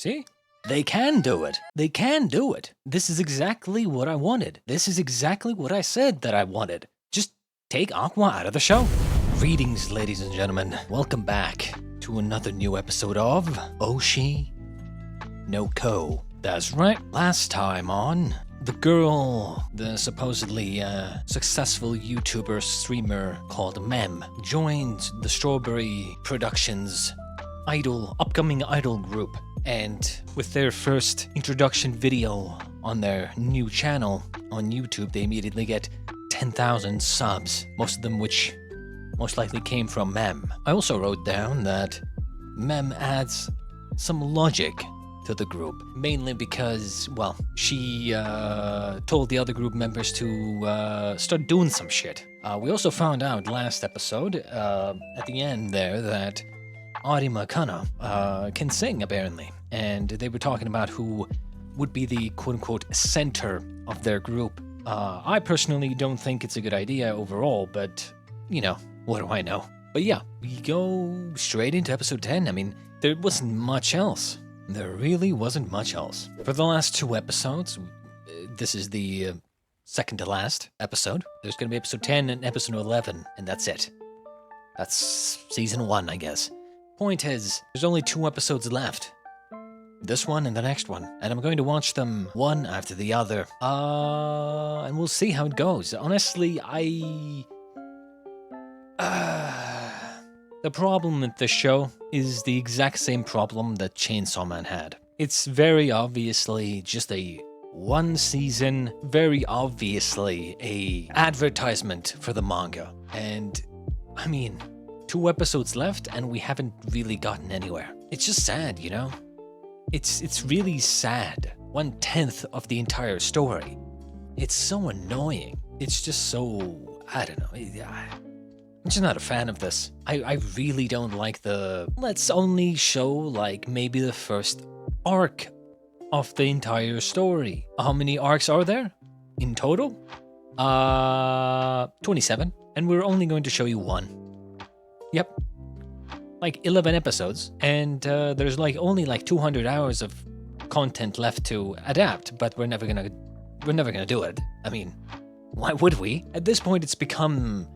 See? They can do it. They can do it. This is exactly what I wanted. This is exactly what I said that I wanted. Just take Aqua out of the show. Greetings, ladies and gentlemen. Welcome back to another new episode of Oshi no Ko. That's right. Last time on, the girl, the supposedly successful YouTuber streamer called Mem, joined the Strawberry Productions upcoming idol group. And with their first introduction video on their new channel on YouTube, they immediately get 10,000 subs, most of them which most likely came from Mem. I also wrote down that Mem adds some logic to the group, mainly because, well, she told the other group members to start doing some shit. We also found out last episode, at the end there, that Arima Kana can sing, apparently. And they were talking about who would be the quote-unquote center of their group. I personally don't think it's a good idea overall, but, you know, what do I know? But yeah, we go straight into episode 10. I mean, there wasn't much else. There really wasn't much else. For the last two episodes, this is the second to last episode. There's gonna be episode 10 and episode 11, and that's it. That's season 1, I guess. Point is, there's only 2 episodes left. This one and the next one. And I'm going to watch them one after the other. And we'll see how it goes. Honestly, the problem with this show is the exact same problem that Chainsaw Man had. It's very obviously just a one season, very obviously a advertisement for the manga. And, I mean, 2 episodes left and we haven't really gotten anywhere. It's just sad, you know? It's really sad. 1/10 of the entire story. It's so annoying. It's just so, I don't know. I'm just not a fan of this. I really don't like the, let's only show like maybe the first arc of the entire story. How many arcs are there in total? 27. And we're only going to show you 1. Yep. Like 11 episodes, and there's like only like 200 hours of content left to adapt, but we're never gonna do it. I mean, why would we? At this point, it's become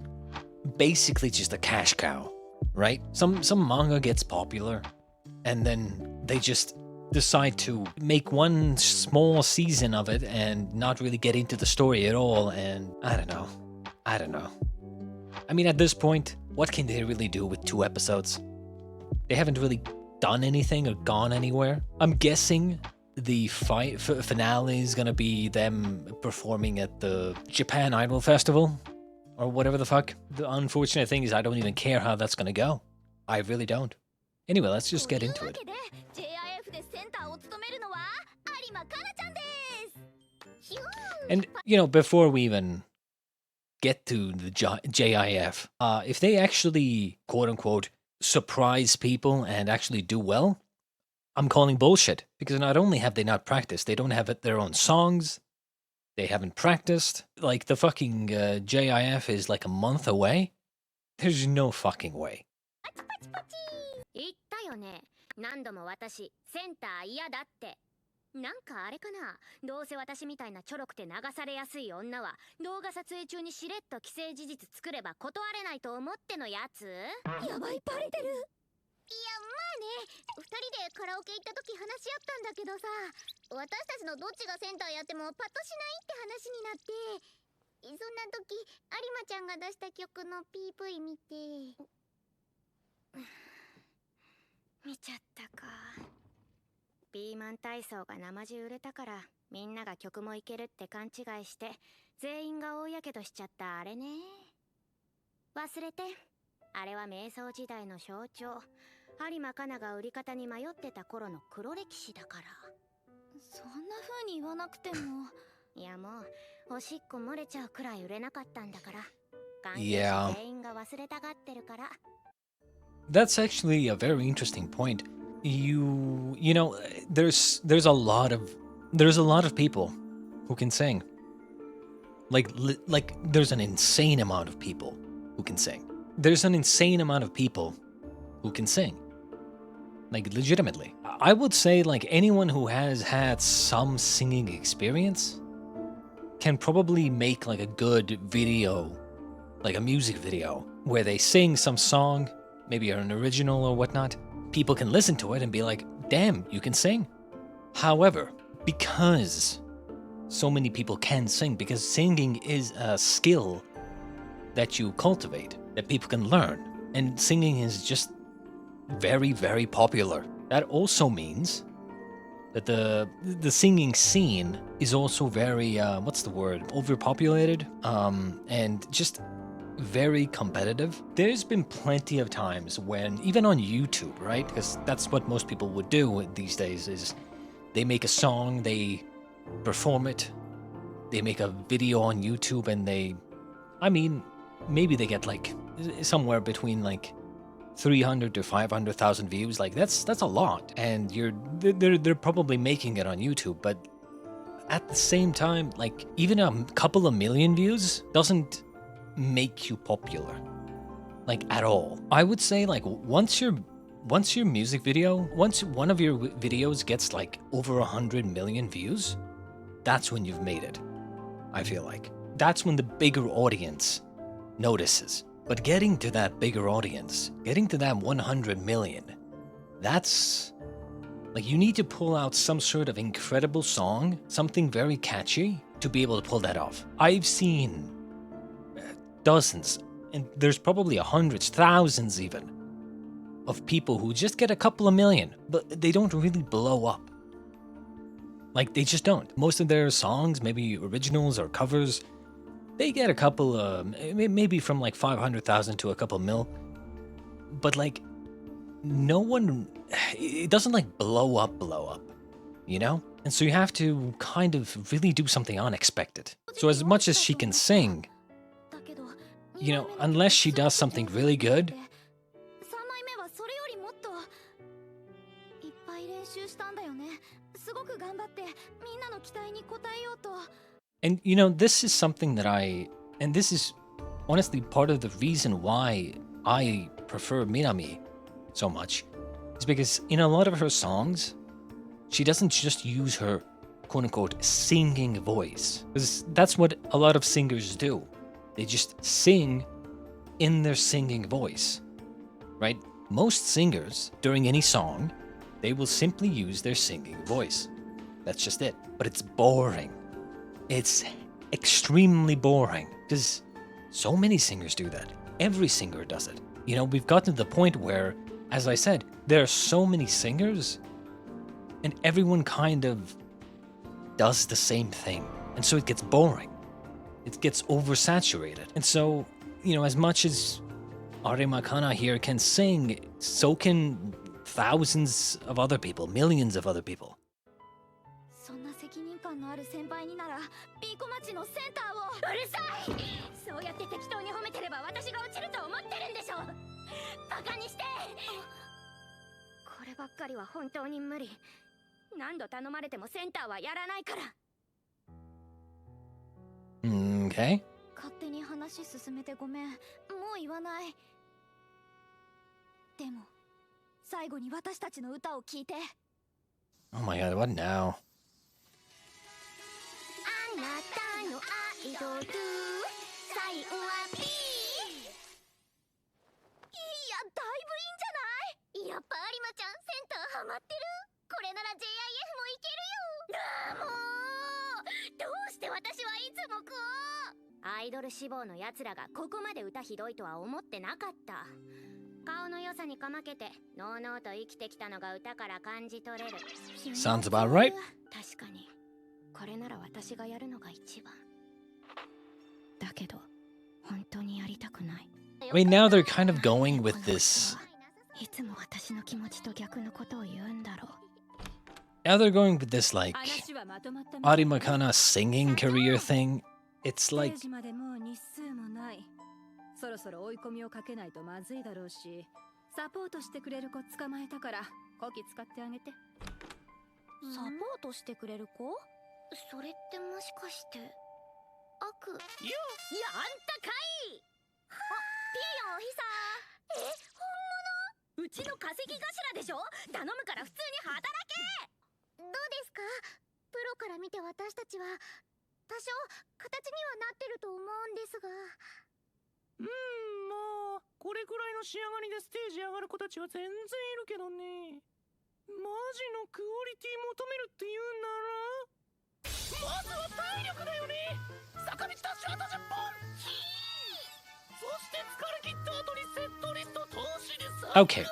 basically just a cash cow, right? Some manga gets popular, and then they just decide to make one small season of it and not really get into the story at all, and I don't know. I mean, at this point, what can they really do with 2 episodes? They haven't really done anything or gone anywhere. I'm guessing the finale is gonna be them performing at the Japan Idol Festival or whatever the fuck. The unfortunate thing is I don't even care how that's gonna go. I really don't. Anyway, let's just get into it. And, you know, before we even get to the JIF, if they actually, quote-unquote, surprise people and actually do well, I'm calling bullshit. Because not only have they not practiced, they don't have their own songs, they haven't practiced. Like, the fucking JIF is like a month away. There's no fucking way.ピーマン体操が生地売れたからみんなが曲もいけるって勘違いして全員が大やけどしちゃったあれね。忘れて。あれは瞑想時代の象徴。有馬かなが売り方に迷ってた頃の黒歴史だから。そんな風に言わなくても。いやもうおしっこ漏れちゃうくらい売れなかったんだから。Yeah. 全員が忘れたがってるから。That's actually a very interesting point. You know, there's a lot of people who can sing. Like there's an insane amount of people who can sing. There's an insane amount of people who can sing. Like, legitimately. I would say like anyone who has had some singing experience can probably make like a good video, like a music video, where they sing some song, maybe an original or whatnot. People can listen to it and be like, damn, you can sing. However, because so many people can sing, because singing is a skill that you cultivate, that people can learn, and singing is just very, very popular. That also means that the singing scene is also very, what's the word, overpopulated, and just very competitive. There's been plenty of times when, even on YouTube, right, because that's what most people would do these days, is they make a song, they perform it, they make a video on YouTube, and maybe they get like somewhere between like 300 to 500,000 views. Like that's a lot, and they're probably making it on YouTube. But at the same time, like even a couple of million views doesn't make you popular, like at all. I would say like once your music video, once one of your videos gets like over 100 million views, that's when you've made it. I feel like that's when the bigger audience notices. But getting to that bigger audience, getting to that 100 million, that's like you need to pull out some sort of incredible song, something very catchy to be able to pull that off. I've seen dozens, and there's probably hundreds, thousands even, of people who just get a couple of million, but they don't really blow up. Like they just don't. Most of their songs, maybe originals or covers, they get a couple of, maybe from like 500,000 to a couple mil. But like, no one, it doesn't like blow up, you know? And so you have to kind of really do something unexpected. So as much as she can sing, you know, unless she does something really good, and you know, this is something that and this is honestly part of the reason why I prefer Minami so much, is because in a lot of her songs, she doesn't just use her quote-unquote singing voice. Because that's what a lot of singers do. They just sing in their singing voice, right? Most singers, during any song, they will simply use their singing voice. That's just it. But it's boring. It's extremely boring, because so many singers do that. Every singer does it. You know, we've gotten to the point where, as I said, there are so many singers, and everyone kind of does the same thing. And so it gets boring. It gets oversaturated. And so, you know, as much as Arima Kana here can sing, so can thousands of other people, millions of other people. Okay. Oh my god, what now? Sounds about right. I mean, now they're kind of going with this. Now they're going with this, like, Arima Kana singing career thing. It's like... うちの稼ぎ頭でしょ。頼むから普通に働け。どうですか？プロから見て私たちは多少形にはなってると思うんですが。まあこれくらいの仕上がりでステージ上がる子たちは全然いるけどね。マジのクオリティ求めるって言うならまずは体力だよね。坂道ダッシュあと10本。そして疲れ切った後にセットリスト投資でさ。 Okay.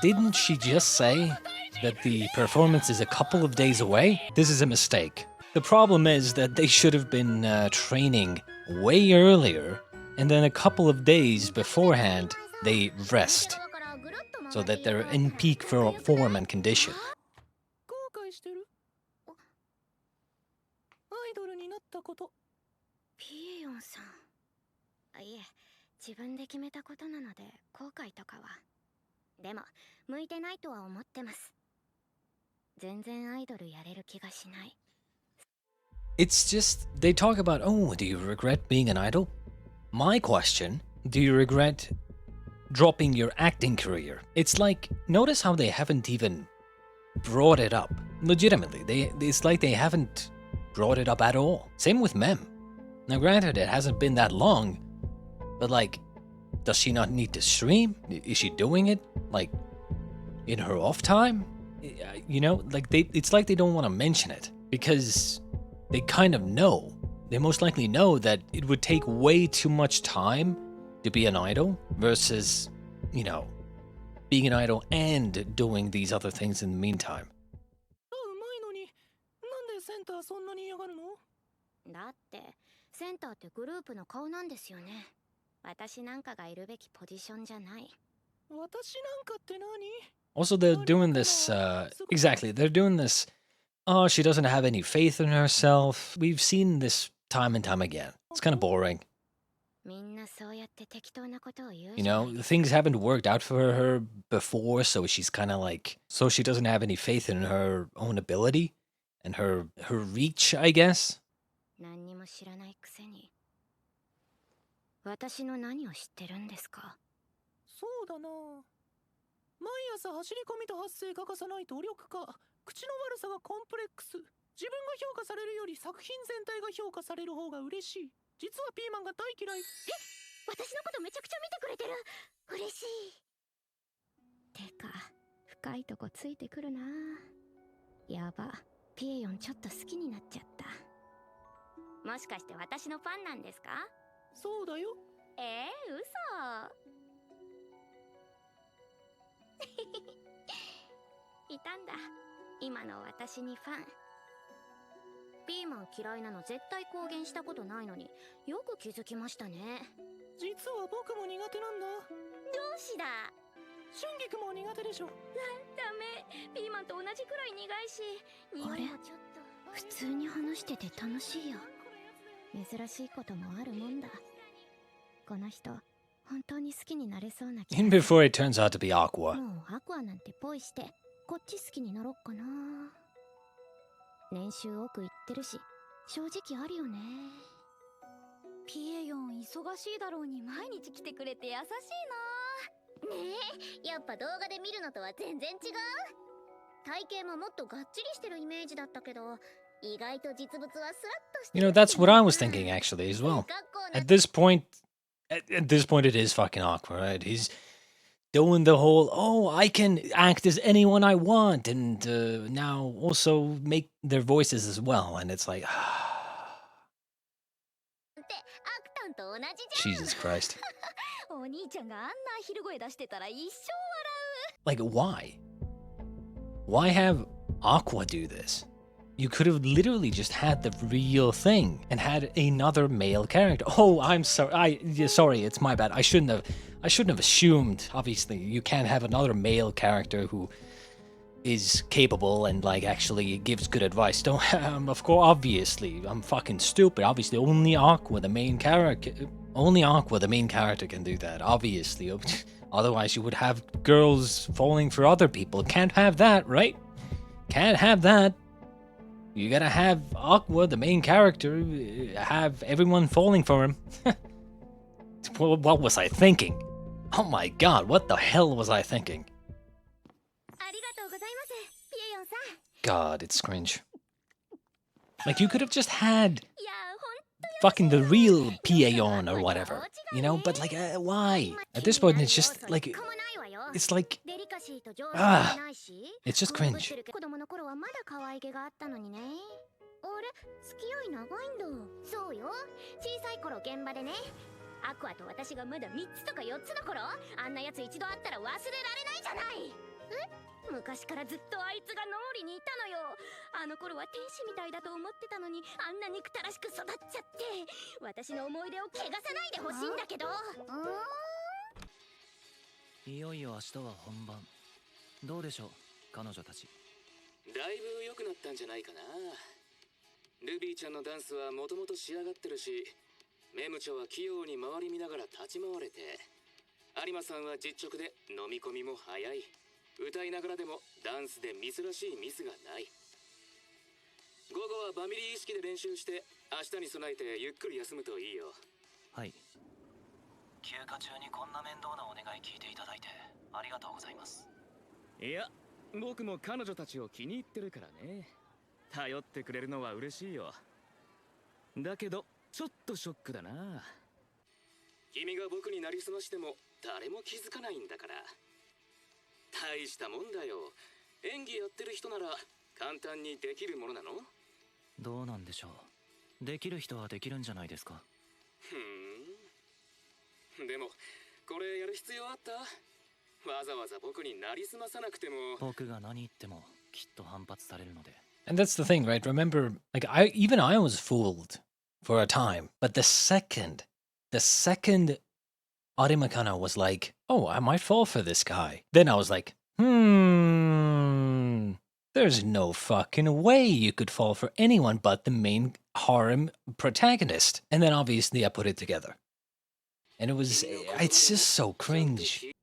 Didn't she just say that the performance is a couple of days away? This is a mistake. The problem is that they should have been training way earlier, and then a couple of days beforehand, they rest, so that they're in peak form and condition. 後悔してる？アイドルになったこと。ピエヨンさん。いえ、自分で決めたことなので後悔とかは。でも向いてないとは思ってます。全然アイドルやれる気がしない。It's just, they talk about, oh, do you regret being an idol? My question, do you regret dropping your acting career? It's like, notice how they haven't even brought it up. Legitimately, it's like they haven't brought it up at all. Same with Mem. Now granted, it hasn't been that long, but like, does she not need to stream? Is she doing it, like, in her off time? You know, like, it's like they don't want to mention it, because they kind of know. They most likely know that it would take way too much time to be an idol versus, you know, being an idol and doing these other things in the meantime. うまいのになんでセンターそんなに嫌がるの？だってセンターってグループの顔なんですよね。私なんかがいるべきポジションじゃない。私なんかって何？ Also, they're doing this, exactly, they're doing this, oh, she doesn't have any faith in herself. We've seen this time and time again. It's kind of boring. みんなそうやって適当なことを言う You じゃな know, いですか。 things haven't worked out for her before, so she's kind of like, so she doesn't have any faith in her own ability and her reach, I guess. 何にも知らないくせに私の何を知ってるんですか？そうだな。毎朝走り込みと発声欠かさない努力家。口の悪さがコンプレックス。自分が評価されるより作品全体が評価される方が嬉しい。実はピーマンが大嫌い。私のことめちゃくちゃ見てくれてる。嬉しい。てか深いとこついてくるな。やば、ピエヨンちょっと好きになっちゃった。もしかして私のファンなんですか？そうだよ。嘘。いたんだ、今の私にファン。ピーマン嫌いなの絶対公言したことないのによく気づきましたね。実は僕も苦手なんだ。上司だ。春菊も苦手でしょ。ダメ、ピーマンと同じくらい苦いし、匂いもちょっと。普通に話してて楽しいよ。珍しいこともあるもんだ。この人本当に好きになれそうな気が。 And before it turns out to be Aqua. もうアクアなんてポイしてこっち好きになろっかな。練習奥行ってるし正直あるよね。ピエヨン忙しいだろうに毎日来てくれて優しいな。ねえ、やっぱ動画で見るのとは全然違う。体型ももっとがっちりしてるイメージだったけど意外と実物はスラッとして You る。 know, that's what I was thinking actually as well. At this point, it is fucking Aqua, right? He's doing the whole, oh, I can act as anyone I want, and now also make their voices as well. And it's like, ってアクタンと同じじゃん。 Jesus Christ. お兄ちゃんがあんな昼声出してたら一生 Like, why? Why have Aqua do this? You could have literally just had the real thing and had another male character. Oh, I'm sorry. Sorry, it's my bad. I shouldn't have assumed. Obviously, you can't have another male character who is capable and like actually gives good advice. Don't of course, obviously, I'm fucking stupid. Obviously, only Aqua, the main character, can do that. Obviously, otherwise you would have girls falling for other people. Can't have that, right? Can't have that. You gotta have Aqua, the main character, have everyone falling for him. What was I thinking? Oh my god, what the hell was I thinking? ありがとうございますピエヨンさん。 God, it's cringe. Like, you could have just had いやfucking the real Pieyon or whatever, you know? But like, why? At this point, it's just like, it's like, デリカシーと上手 ah, ないし it's just ぶっ cringe. てる子供の頃はまだ可愛げがあったのにね。あれ付き合い長いんだ。そうよ、小さい頃現場でね、アクアと私がまだ3つとか4つの頃、あんなやつ一度会ったら忘れられないじゃない。昔からずっとあいつが脳裏にいたのよ。あの頃は天使みたいだと思ってたのに、あんな憎たらしく育っちゃって、私の思い出を汚さないでほしいんだけど。いよいよ明日は本番。どうでしょう彼女たち。だいぶ良くなったんじゃないかな。ルビーちゃんのダンスはもともと仕上がってるし、メムチョは器用に周り見ながら立ち回れて、有馬さんは実直で飲み込みも早い。歌いながらでもダンスでミスらしいミスがない。午後はバミリー意識で練習して明日に備えてゆっくり休むといいよ。はい。休暇中にこんな面倒なお願い聞いていただいてありがとうございます。いや、僕も彼女たちを気に入ってるからね。頼ってくれるのは嬉しいよ。だけどちょっとショックだな。君が僕になりすましても誰も気づかないんだから。大したもんだよ。演技やってる人なら簡単にできるものなの？どうなんでしょう。できる人はできるんじゃないですか。でもこれやる必要あった？わざわざ僕になりすまさなくても。僕が何言ってもきっと反発されるので。And that's the thing, right? Remember, like, even I was fooled for a time, but the second Arima Kana was like, oh, I might fall for this guy. Then I was like, there's no fucking way you could fall for anyone but the main harem protagonist. And then obviously I put it together. And it's just so cringe. 余裕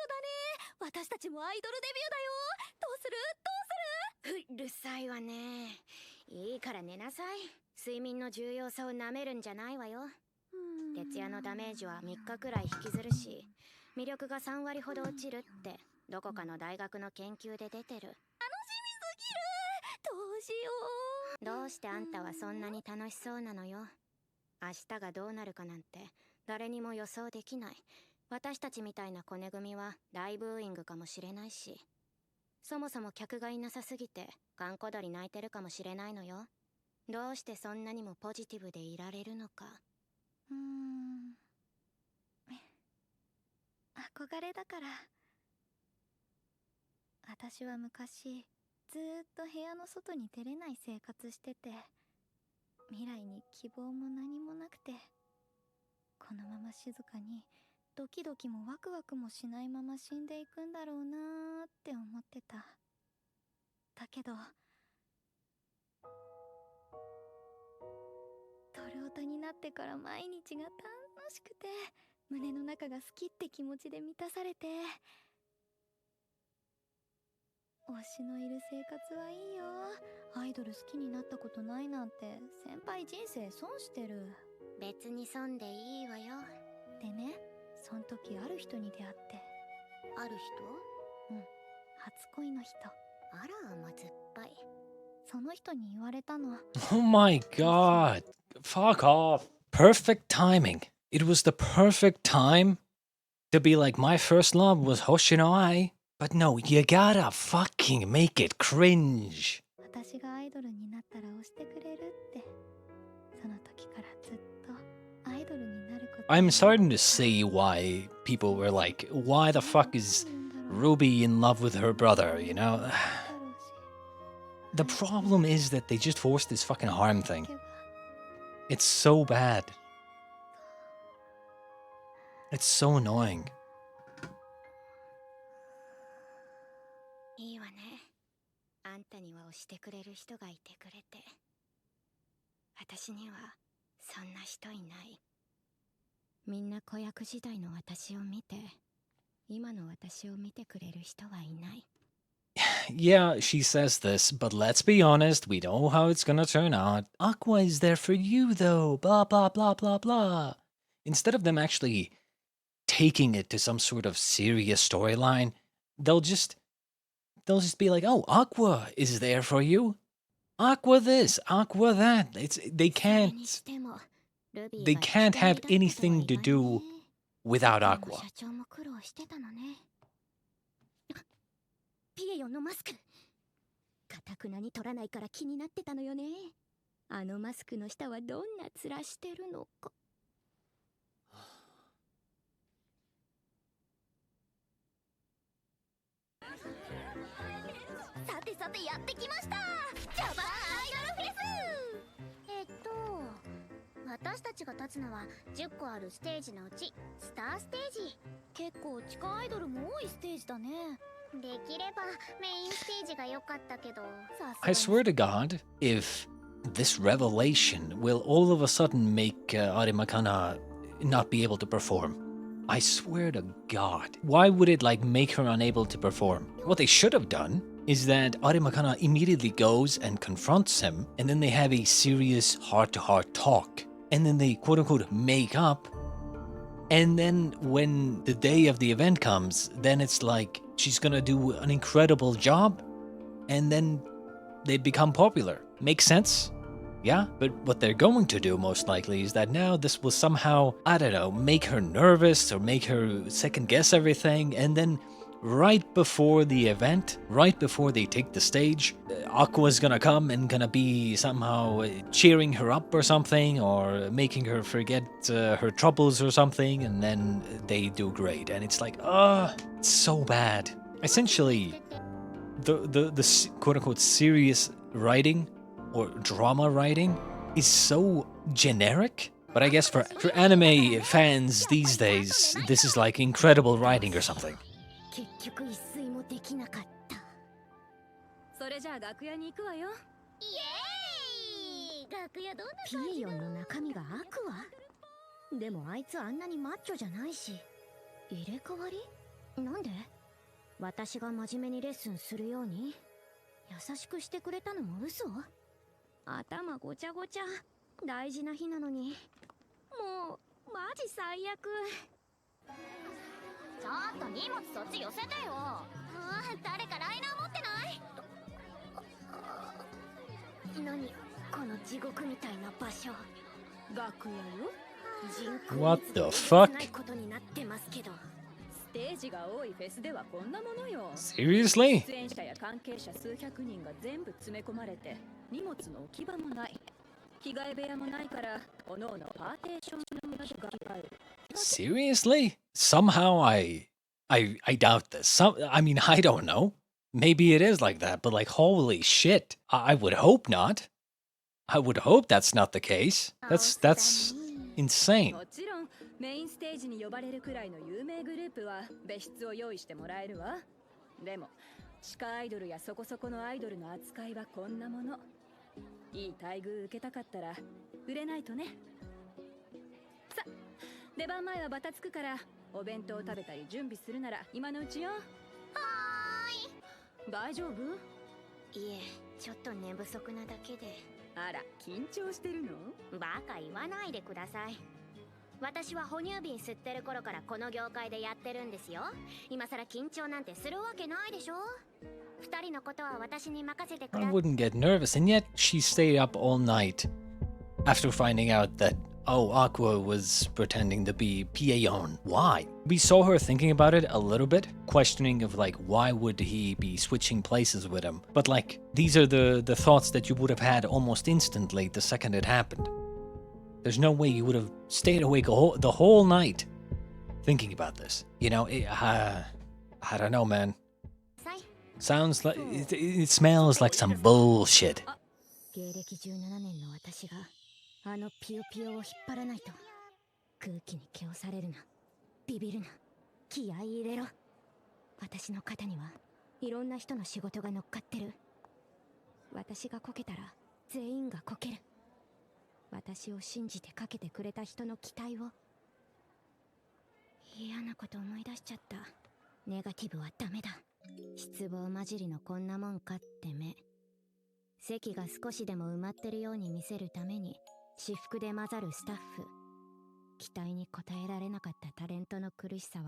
だね。私たちもアイドルデビューだよ。どうするうるさいわね。いいから寝なさい。睡眠の重要さをなめるんじゃないわよ。徹夜のダメージは3日くらい引きずるし、魅力が3割ほど落ちるってどこかの大学の研究で出てる。楽しみすぎる。どうしよう。どうしてあんたはそんなに楽しそうなのよ。明日がどうなるかなんて誰にも予想できない。私たちみたいなコネ組は大ブーイングかもしれないし、そもそも客がいなさすぎて頑固鳥泣いてるかもしれないのよ。どうしてそんなにもポジティブでいられるのか。憧れだから。私は昔ずーっと部屋の外に出れない生活してて、未来に希望も何もなくて、このまま静かにドキドキもワクワクもしないまま死んでいくんだろうなーって思ってた。だけどトルオタになってから毎日が楽しくて、胸の中が好きって気持ちで満たされて、推しのいる生活はいいよ。アイドル好きになったことないなんて先輩人生損してる。別に損でいいわよ。でね、そん時ある人に出会って。ある人？うん、初恋の人。あら、甘酸っぱい。その人に言われたの。Oh my god. Fuck off. Perfect timing. It was the perfect time to be like, my first love was Oshi no Ai. But no, you gotta fucking make it cringe. 私がアイドルになったら推してくれるって。その時からずっとアイドルになること。I'm starting to see why people were like, why the fuck is Ruby in love with her brother, you know? The problem is that they just forced this fucking harm thing. It's so bad. It's so annoying. いいわね。あんたには推してくれる人がいてくれて。私にはそんな人いない。みんな子役時代の私を見て、今の私を見てくれる人はいない。Yeah, she says this, but let's be honest, we know how it's gonna turn out. Aqua is there for you though, blah blah blah blah blah. Instead of them actually taking it to some sort of serious storyline, they'll just be like, "Oh, Aqua is there for you. Aqua this, Aqua that." They それに can't してもルビー they が can't 人目 have だったとは anything 言 to わぬ do ね。 without でも Aqua. 社長も苦労してたのね。ピエヨンのマスク、かたくなに取らないから気になってたのよね。あのマスクの下はどんな面してるのか。さてさてやってきました。ジャパンアイドルフェス。私たちが立つのは10個あるステージのうちスターステージ。結構地下アイドルも多いステージだね。できればメインステージが良かったけど。 I swear to God, if this revelation will all of a sudden make Arima Kana not be able to perform. I swear to God. Why would it like make her unable to perform? What they should have done is that Arima Kana immediately goes and confronts him, and then they have a serious heart-to-heart talk. And then they quote-unquote make up. And then when the day of the event comes, then it's like she's gonna do an incredible job, and then they become popular. Makes sense? Yeah, but what they're going to do most likely is that now this will somehow, I don't know, make her nervous or make her second guess everything, and then right before the event, right before they take the stage, Aqua's gonna come and gonna be somehow cheering her up or something, or making her forget her troubles or something, and then they do great. And it's like, it's so bad. Essentially, the quote-unquote serious writing or drama writing is so generic. But I guess for anime fans these days, this is like incredible writing or something. 結局一睡もできなかった。それじゃあ楽屋に行くわよ。イエーイ。楽屋どんな感じだろう。ピエヨンの中身がアクア。でもあいつあんなにマッチョじゃないし。入れ替わり？なんで？私が真面目にレッスンするように優しくしてくれたのも嘘？頭ごちゃごちゃ。大事な日なのに。もうマジ最悪。ちょっと荷物そっち寄せてよ。誰かライナー持ってない？何この地獄みたいな場所。楽屋よ。人口 What the fuck? ないことになってますけど。ステージが多いフェスではこんなものよ。 Seriously? 出演者や関係者数百人が全部詰め込まれて、荷物の置き場もない。着替え部屋もないから、おのおのパーテーションの村で着替える。 Seriously? Somehow I doubt this. I mean, I don't know. Maybe it is like that, but like, holy shit. I would hope not. I would hope that's not the case. That's insane. もちろんメインステージに呼ばれるくらいの有名グループは別室を用意してもらえるわ。でも地下アイドルやそこそこのアイドルの扱いはこんなもの。いい待遇受けたかったら売れないとね。さ、出番前はバタつくからお弁当を食べたり準備するなら今のうちよ。はーい。大丈夫？いえ、ちょっと寝不足なだけで。あら、緊張してるの？バカ言わないでください。私は哺乳瓶吸ってる頃からこの業界でやってるんですよ。今さら緊張なんてするわけないでしょ。二人のことは私に任せてください。 I wouldn't get nervous, and yet she stayed up all night after finding out that, oh, Aqua was pretending to be Pieyon. Why? We saw her thinking about it a little bit, questioning of like, why would he be switching places with him? But like, these are the thoughts that you would have had almost instantly the second it happened. There's no way you would have stayed awake the whole night thinking about this. You know, I don't know, man. Sounds like, it smells like some bullshit. 芸歴17年の私があのピヨピヨを引っ張らないと。空気に気をされるな。ビビるな。気合い入れろ。私の肩にはいろんな人の仕事が乗っかってる。私がこけたら全員がこける。私を信じてかけてくれた人の期待を。嫌なこと思い出しちゃった。ネガティブはダメだ。失望混じりのこんなもんかって目。席が少しでも埋まってるように見せるために私服で混ざるスタッフ。期待に応えられなかったタレントの苦苦しさは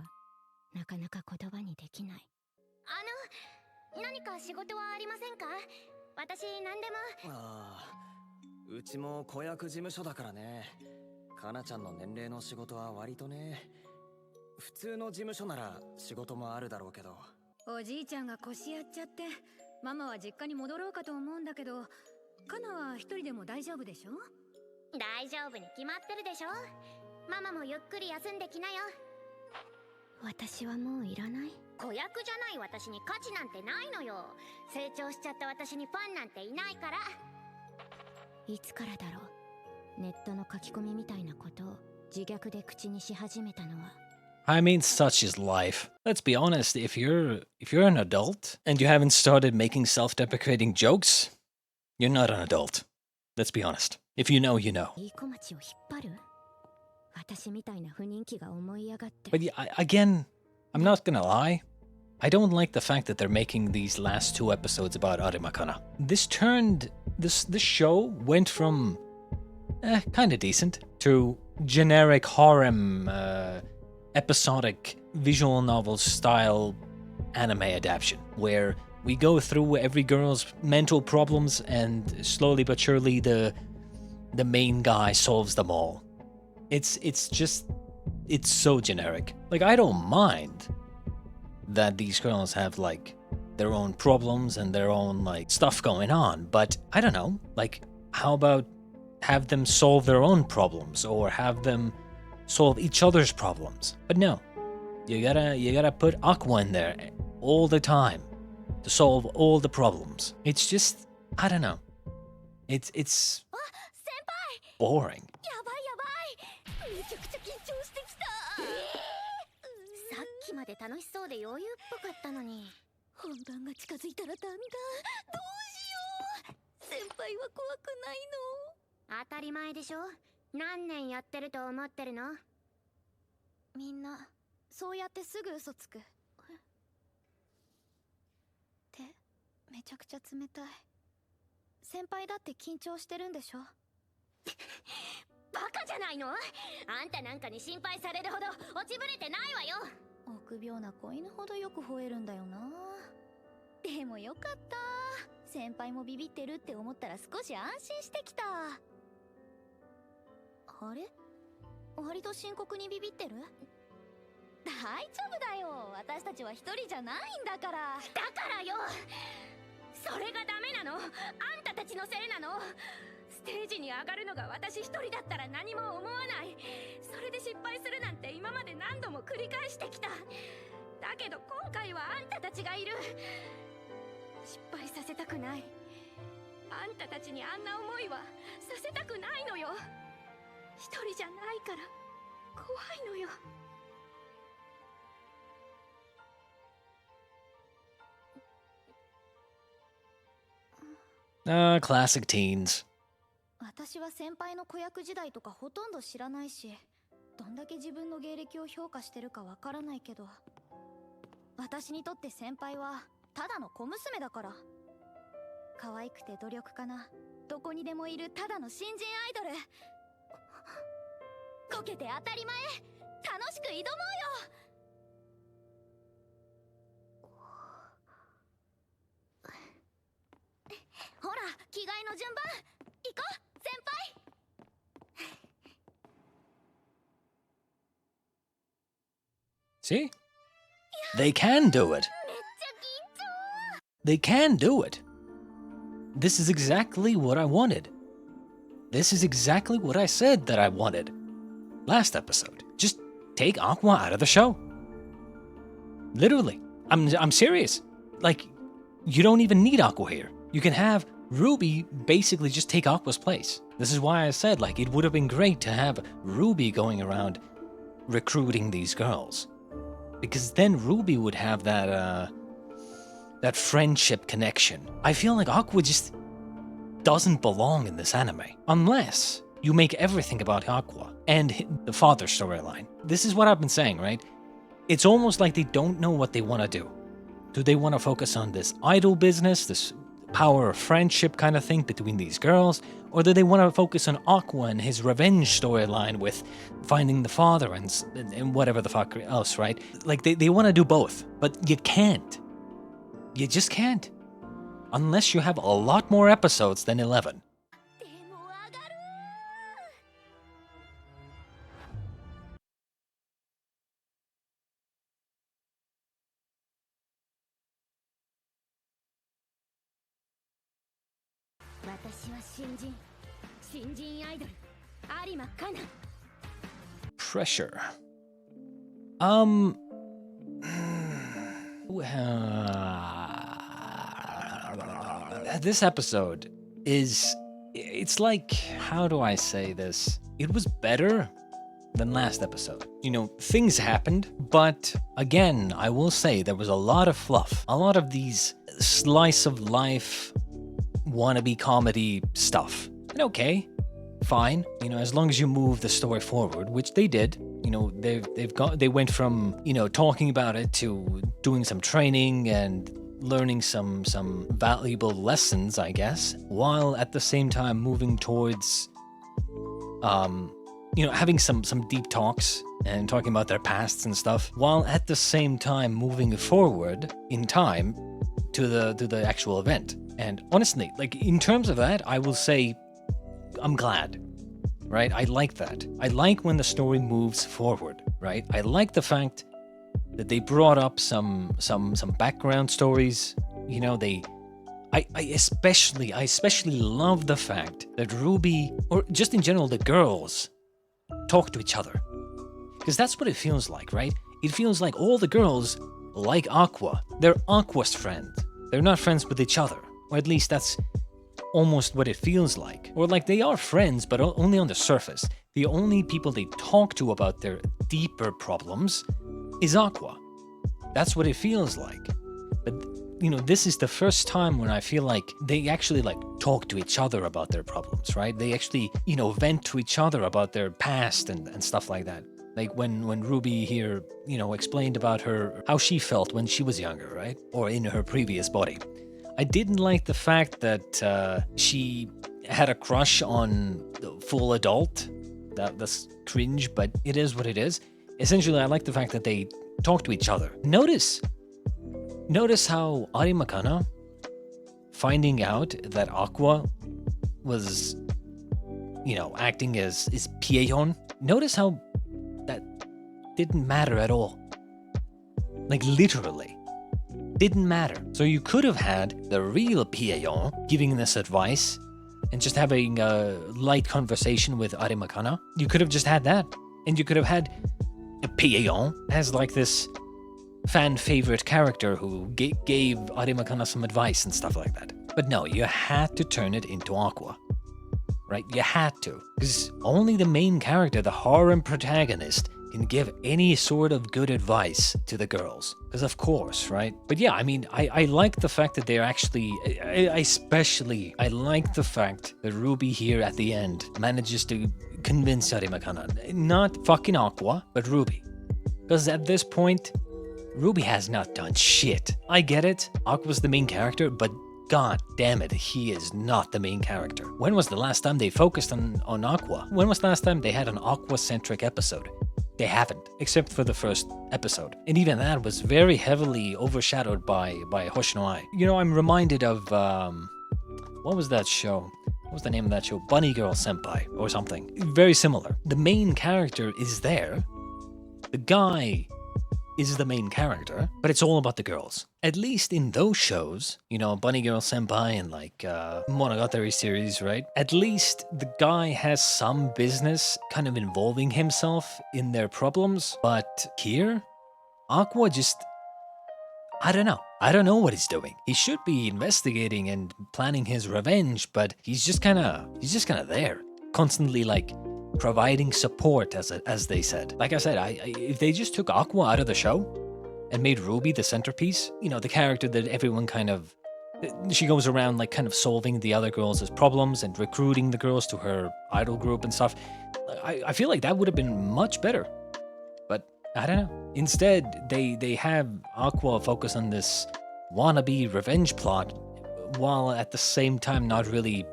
なかなか言葉にできない。何か仕事はありませんか？私何でも。ああ、うちも子役事務所だからね。かなちゃんの年齢の仕事は割とね。普通の事務所なら仕事もあるだろうけど。おじいちゃんが腰やっちゃってママは実家に戻ろうかと思うんだけど、カナは一人でも大丈夫でしょ？大丈夫に決まってるでしょ。ママもゆっくり休んできなよ。私はもういらない。子役じゃない私に価値なんてないのよ。成長しちゃった私にファンなんていないから。いつからだろう、ネットの書き込みみたいなことを自虐で口にし始めたのは。I mean, such is life. Let's be honest, if you're an adult and you haven't started making self-deprecating jokes, you're not an adult. Let's be honest. If you know, you know. いい子町を引っ張る？私みたいな不人気が思い上がって。But again, I'm not gonna lie. I don't like the fact that they're making these last 2 episodes about Arima Kana. This show went from kind of decent to generic harem, episodic visual novel style anime adaptation, where we go through every girl's mental problems and slowly but surely the main guy solves them all. It's so generic. Like, I don't mind that these girls have like their own problems and their own like stuff going on, but I don't know, like, how about have them solve their own problems or have them solve each other's problems? But no, you gotta put Aqua in there all the time to solve all the problems. It's just, I don't know, it's boring. さっきまで楽しそうで余裕っぽかったのに。本番が近づいたらダメだ。どうしよう。先輩は怖くないの？当たり前でしょ。何年やってると思ってるの？みんなそうやってすぐ嘘つく。手めちゃくちゃ冷たい。先輩だって緊張してるんでしょ？バカじゃないの？あんたなんかに心配されるほど落ちぶれてないわよ。臆病な子犬ほどよく吠えるんだよな。でもよかった。先輩もビビってるって思ったら少し安心してきた。あれ？割と深刻にビビってる？大丈夫だよ。私たちは一人じゃないんだから。だからよ。それがダメなの？あんたたちのせいなの？ステージに上がるのが私一人だったら何も思わない。それで失敗するなんて今まで何度も繰り返してきた。だけど今回はあんたたちがいる。失敗させたくない。あんたたちにあんな思いはさせたくないのよ。一人じゃないから怖いのよ。Classic teens. 私は先輩の子役時代とかほとんど知らないし、どんだけ自分の芸歴を評価してるかわからないけど、私にとって先輩はただの小娘だから。可愛くて努力家な、どこにでもいるただの新人アイドル。こけて当たり前。楽しく挑もうよ。ほら、着替えの順番行こう、先輩。See? They can do it. They can do it. This is exactly what I wanted. This is exactly what I said that I wanted. Last episode. Just take Aqua out of the show. Literally. I'm serious. Like, you don't even need Aqua here. You can have Ruby basically just take Aqua's place. This is why I said, like, it would have been great to have Ruby going around recruiting these girls. Because then Ruby would have that friendship connection. I feel like Aqua just doesn't belong in this anime. Unless you make everything about Aqua and the father storyline. This is what I've been saying, right? It's almost like they don't know what they want to do. Do they want to focus on this idol business, this power of friendship kind of thing between these girls? Or do they want to focus on Aqua and his revenge storyline with finding the father and whatever the fuck else, right? Like, they want to do both, but you can't. You just can't. Unless you have a lot more episodes than 11. でも上がる。私は新人アイドル有馬かな。 Pressure. This episode is, it's like, how do I say this? It was better than last episode. You know, things happened, but again, I will say there was a lot of fluff. A lot of these slice of life wannabe comedy stuff. And okay, fine, you know, as long as you move the story forward, which they did. You know, they went from, you know, talking about it to doing some training and learning some valuable lessons, I guess, while at the same time moving towards you know, having some deep talks and talking about their pasts and stuff, while at the same time moving forward in time to the actual event. And honestly, like, in terms of that, I will say I'm glad, right? I like that. I like when the story moves forward, right? I like the fact that they brought up some background stories. You know, I especially love the fact that Ruby, or just in general the girls, talk to each other. Because that's what it feels like, right? It feels like all the girls like Aqua. They're Aqua's friends. They're not friends with each other. Or at least that's almost what it feels like. Or like they are friends, but only on the surface. The only people they talk to about their deeper problems is Aqua. That's what it feels like. But, you know, this is the first time when I feel like they actually, like, talk to each other about their problems, right? They actually, you know, vent to each other about their past and stuff like that. Like when Ruby here, you know, explained about how she felt when she was younger, right? Or in her previous body. I didn't like the fact that she had a crush on the full adult. That's cringe, but it is what it is. Essentially, I like the fact that they talk to each other. Notice how Arima Kana, finding out that Aqua was, you know, acting as Pieyon, notice how that didn't matter at all. Like, literally. Didn't matter. So you could have had the real Pieyon giving this advice and just having a light conversation with Arima Kana. You could have just had that. And you could have had Pieyon as like this fan favorite character who gave Arima Kana some advice and stuff like that. But no, you had to turn it into Aqua. Right? You had to. Because only the main character, the harem protagonist, can give any sort of good advice to the girls. Because of course, right? But yeah, I mean, I like the fact that they're actually, I like the fact that Ruby here at the end manages to convince Arima Kana, not fucking Aqua, but Ruby. Because at this point, Ruby has not done shit. I get it, Aqua's the main character, but god damn it, he is not the main character. When was the last time they focused on Aqua? When was the last time they had an Aqua-centric episode? They haven't, except for the first episode. And even that was very heavily overshadowed by Hoshino Ai. You know, I'm reminded of, what was that show? What was the name of that show? Bunny Girl Senpai, or something. Very similar. The main character is there. The guy is the main character, but it's all about the girls. At least in those shows, you know, Bunny Girl Senpai and like Monogatari series, right? At least the guy has some business kind of involving himself in their problems. But here, Aqua just, I don't know. I don't know what he's doing. He should be investigating and planning his revenge, but he's just kind of there, constantly like providing support, as they said. Like I said, if they just took Aqua out of the show and made Ruby the centerpiece, you know, the character that everyone kind of, she goes around like kind of solving the other girls' problems and recruiting the girls to her idol group and stuff. I feel like that would have been much better. But I don't know. Instead, they have Aqua focus on this wannabe revenge plot while at the same time not really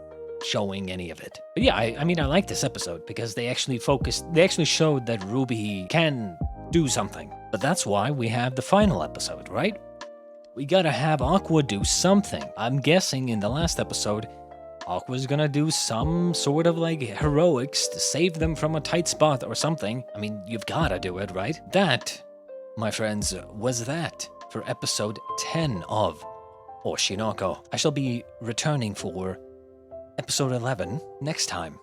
showing any of it. But yeah, I mean, I like this episode because they actually showed that Ruby can do something. But that's why we have the final episode, right? We gotta have Aqua do something. I'm guessing in the last episode, Aqua's gonna do some sort of like heroics to save them from a tight spot or something. I mean, you've gotta do it, right? That, my friends, was that for episode 10 of Oshinoko. I shall be returning for episode 11 next time.